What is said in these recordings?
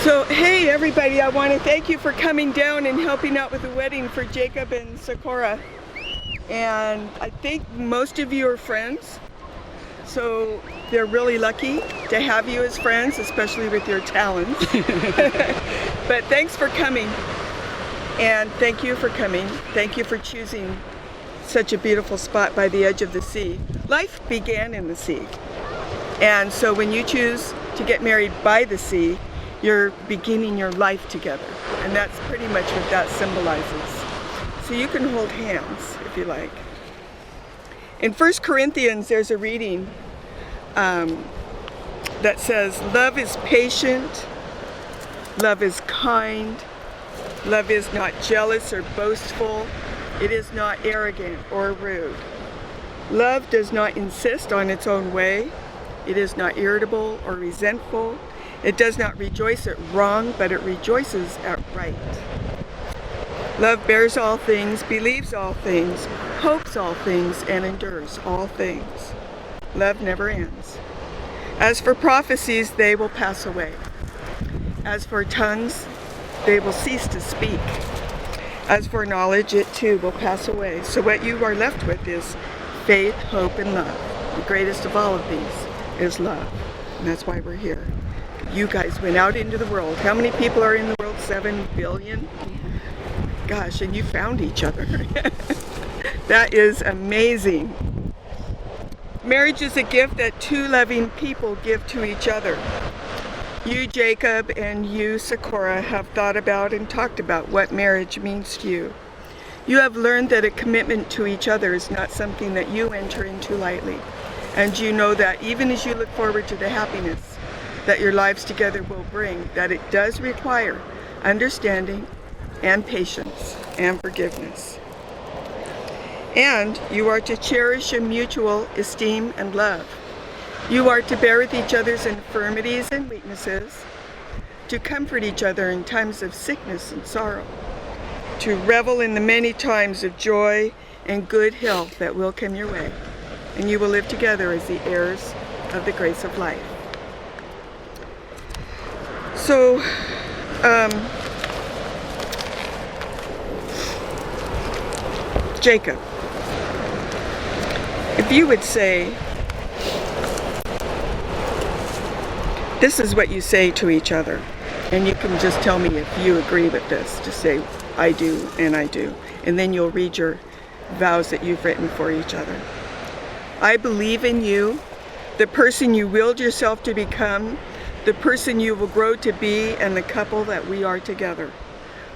So, hey everybody, I want to thank you for coming down and helping out with the wedding for Jacob and SaQuoira. And I think most of you are friends, so they're really lucky to have you as friends, especially with your talents. But thanks for coming, and thank you for coming. Thank you for choosing such a beautiful spot by the edge of the sea. Life began in the sea, and so when you choose to get married by the sea, you're beginning your life together, and that's pretty much what that symbolizes. So you can hold hands if you like. In 1 Corinthians, there's a reading that says, love is patient, love is kind, love is not jealous or boastful, it is not arrogant or rude. Love does not insist on its own way, it is not irritable or resentful, it does not rejoice at wrong, but it rejoices at right. Love bears all things, believes all things, hopes all things, and endures all things. Love never ends. As for prophecies, they will pass away. As for tongues, they will cease to speak. As for knowledge, it too will pass away. So what you are left with is faith, hope, and love. The greatest of all of these is love. And that's why we're here. You guys went out into the world. How many people are in the world? 7 billion? Gosh, and you found each other. That is amazing. Marriage is a gift that two loving people give to each other. You, Jacob, and you, SaQuoira, have thought about and talked about what marriage means to you. You have learned that a commitment to each other is not something that you enter into lightly. And you know that even as you look forward to the happiness that your lives together will bring, that it does require understanding and patience and forgiveness. And you are to cherish a mutual esteem and love. You are to bear with each other's infirmities and weaknesses, to comfort each other in times of sickness and sorrow, to revel in the many times of joy and good health that will come your way, and you will live together as the heirs of the grace of life. So, Jacob, if you would say, this is what you say to each other, and you can just tell me if you agree with this, just say, I do and I do, and then you'll read your vows that you've written for each other. I believe in you, the person you willed yourself to become, the person you will grow to be, and the couple that we are together.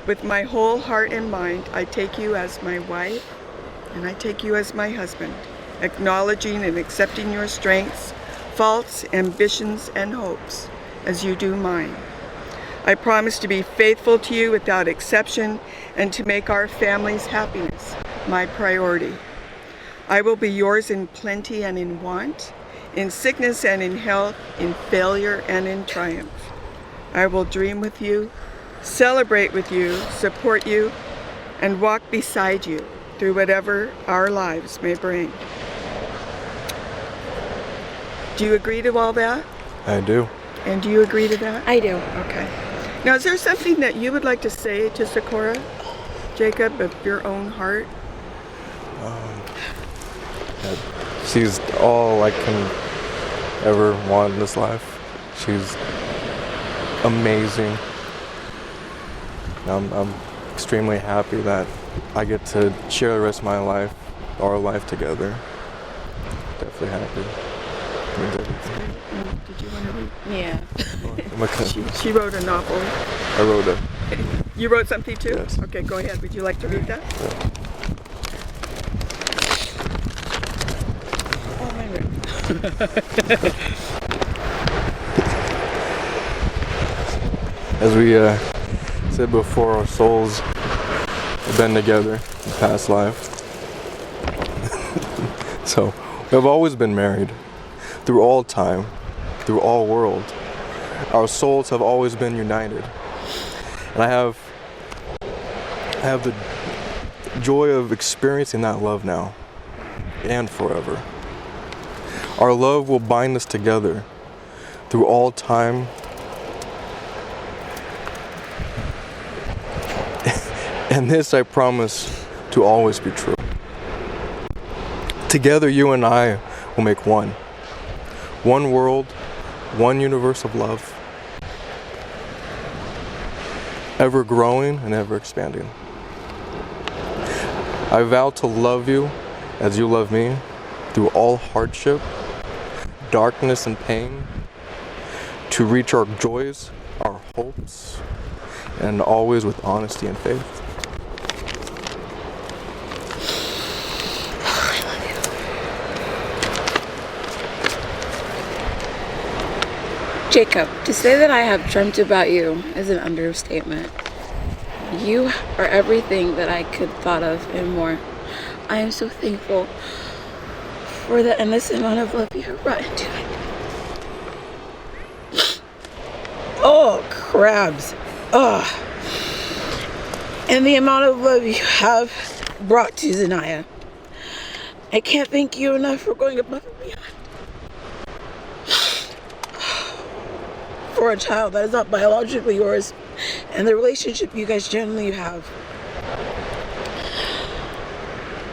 With my whole heart and mind, I take you as my wife, and I take you as my husband, acknowledging and accepting your strengths, faults, ambitions, and hopes, as you do mine. I promise to be faithful to you without exception, and to make our family's happiness my priority. I will be yours in plenty and in want, in sickness and in health, in failure and in triumph. I will dream with you, celebrate with you, support you, and walk beside you through whatever our lives may bring. Do you agree to all that? I do. And do you agree to that? I do. Okay. Now, is there something that you would like to say to SaQuoira, Jacob, of your own heart? She's all I can ever want in this life. She's amazing. I'm extremely happy that I get to share the rest of my life, our life together. Definitely happy. Means everything. Did you want to read? Yeah. She wrote a novel. I wrote it. You wrote something too? Yes. Okay, go ahead. Would you like to read that? Yeah. Oh, my room. As we said before, our souls have been together in past life. So, we've always been married. Through all time, through all world. Our souls have always been united. And I have the joy of experiencing that love now and forever. Our love will bind us together through all time And this I promise to always be true. Together you and I will make one. One world, one universe of love. Ever growing and ever expanding. I vow to love you as you love me through all hardship, darkness and pain, to reach our joys, our hopes, and always with honesty and faith. Jacob, to say that I have dreamt about you is an understatement. You are everything that I could thought of and more. I am so thankful for the endless amount of love you have brought into it. Oh, crabs. Oh. And the amount of love you have brought to Zanaya. I can't thank you enough for going above and beyond. For a child that is not biologically yours, and the relationship you guys generally have.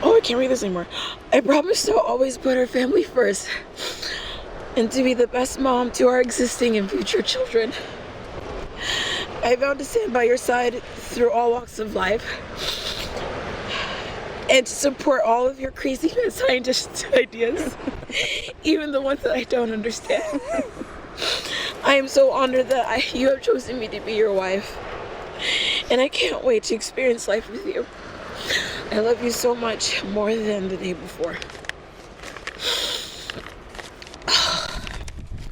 Oh, I can't read this anymore. I promise to always put our family first, and to be the best mom to our existing and future children. I vow to stand by your side through all walks of life, and to support all of your crazy mad scientist ideas, even the ones that I don't understand. I am so honored that you have chosen me to be your wife, and I can't wait to experience life with you. I love you so much, more than the day before.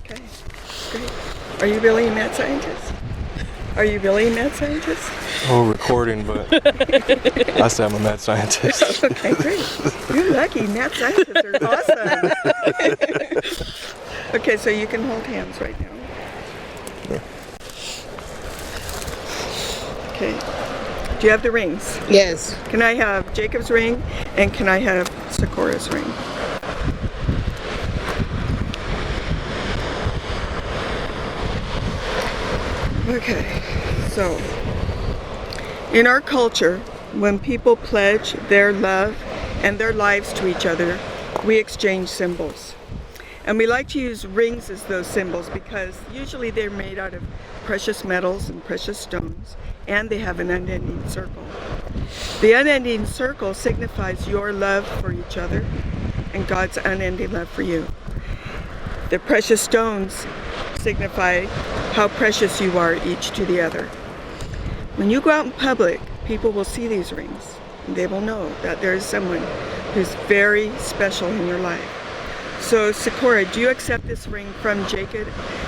Okay, great. Are you really a mad scientist? Are you really a mad scientist? Oh, recording, but I say I'm a mad scientist. Okay, great. You're lucky. Mad scientists are awesome. Okay, so you can hold hands right now. Yeah. Okay. Do you have the rings? Yes. Can I have Jacob's ring and can I have SaQuoira's ring? Okay, so in our culture, when people pledge their love and their lives to each other, we exchange symbols. And we like to use rings as those symbols because usually they're made out of precious metals and precious stones, and they have an unending circle. The unending circle signifies your love for each other and God's unending love for you. The precious stones signify how precious you are each to the other. When you go out in public, people will see these rings, and they will know that there is someone who's very special in your life. So, SaQuoira, do you accept this ring from Jacob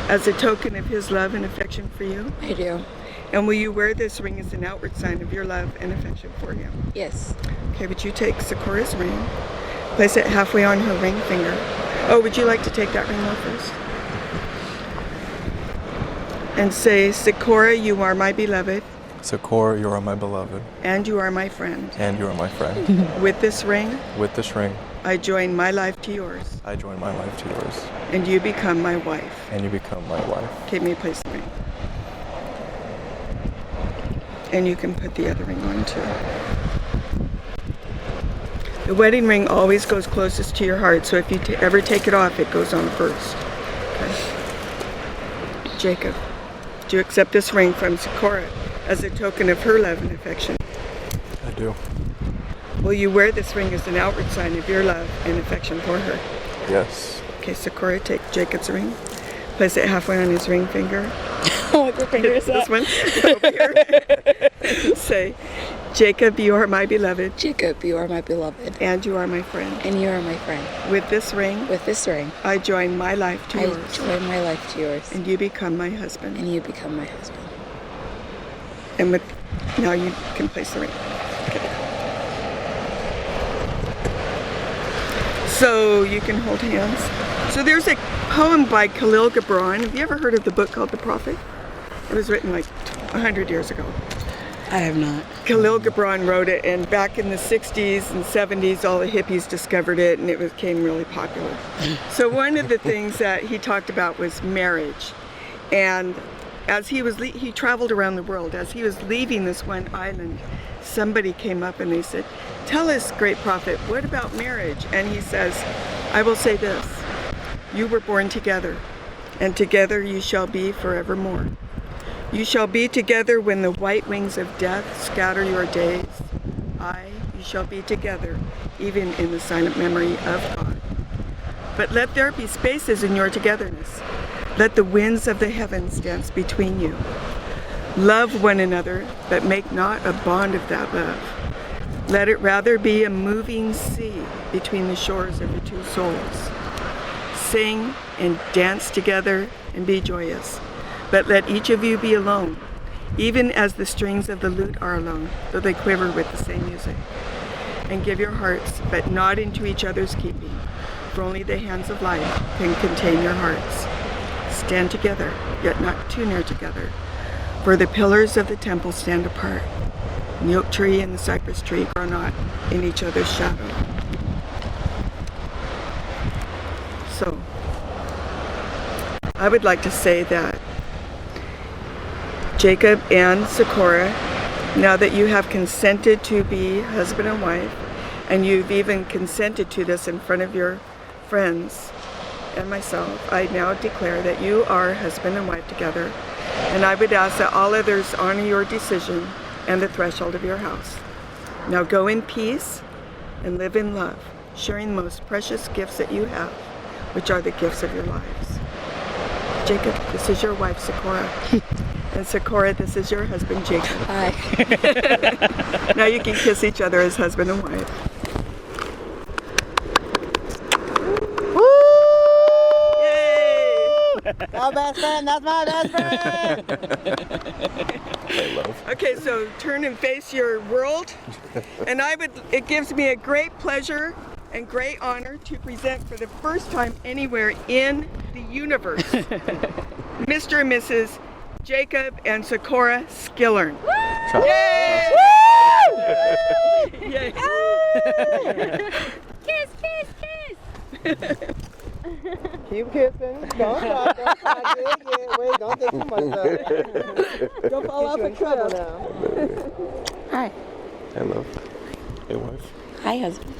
as a token of his love and affection for you? I do. And will you wear this ring as an outward sign of your love and affection for him? Yes. Okay, would you take SaQuoira's ring, place it halfway on her ring finger. Oh, would you like to take that ring off first? And say, SaQuoira, you are my beloved. SaQuoira, you are my beloved. And you are my friend. And you are my friend. With this ring, With this ring, I join my life to yours. I join my life to yours. And you become my wife. And you become my wife. Okay, may I place the ring? And you can put the other ring on too. The wedding ring always goes closest to your heart, so if you ever take it off, it goes on first. Okay. Jacob, do you accept this ring from SaQuoira as a token of her love and affection? I do. Will you wear this ring as an outward sign of your love and affection for her? Yes. Okay, SaQuoira, take Jacob's ring. Place it halfway on his ring finger. What finger is that? This one, over here. Say, Jacob, you are my beloved. Jacob, you are my beloved. And you are my friend. And you are my friend. With this ring, With this ring, I join my life to I yours. join my life to yours. And you become my husband. And you become my husband. And with, now you can place the ring. Okay. So you can hold hands. So there's a poem by Khalil Gibran. Have you ever heard of the book called The Prophet? It was written like 100 years ago. I have not. Khalil Gibran wrote it, and back in the 60s and 70s, all the hippies discovered it, and it became really popular. So one of the things that he talked about was marriage. And as he traveled around the world. As he was leaving this one island, somebody came up and they said, "Tell us, great prophet, what about marriage?" And he says, "I will say this, you were born together, and together you shall be forevermore. You shall be together when the white wings of death scatter your days. Aye, you shall be together, even in the silent memory of God. But let there be spaces in your togetherness. Let the winds of the heavens dance between you. Love one another, but make not a bond of that love. Let it rather be a moving sea between the shores of your two souls. Sing and dance together and be joyous. But let each of you be alone, even as the strings of the lute are alone, though they quiver with the same music. And give your hearts, but not into each other's keeping, for only the hands of life can contain your hearts. Stand together, yet not too near together, for the pillars of the temple stand apart. The oak tree and the cypress tree grow not in each other's shadow." So, I would like to say that Jacob and SaQuoira, now that you have consented to be husband and wife, and you've even consented to this in front of your friends and myself, I now declare that you are husband and wife together, and I would ask that all others honor your decision and the threshold of your house. Now go in peace and live in love, sharing the most precious gifts that you have, which are the gifts of your lives. Jacob, this is your wife, SaQuoira. And SaQuoira, this is your husband, Jacob. Hi. Now you can kiss each other as husband and wife. My best friend, that's my best friend. I love. Okay, so turn and face your world. And it gives me a great pleasure and great honor to present for the first time anywhere in the universe, Mr. and Mrs. Jacob and SaQuoira Skillern. Yay! Yay! Kiss, kiss, kiss! Keep kissing. Don't stop. Don't stop. Wait, don't take too much though. Don't fall off a trouble now. Hi. I love. Hey, wife. Hi, husband.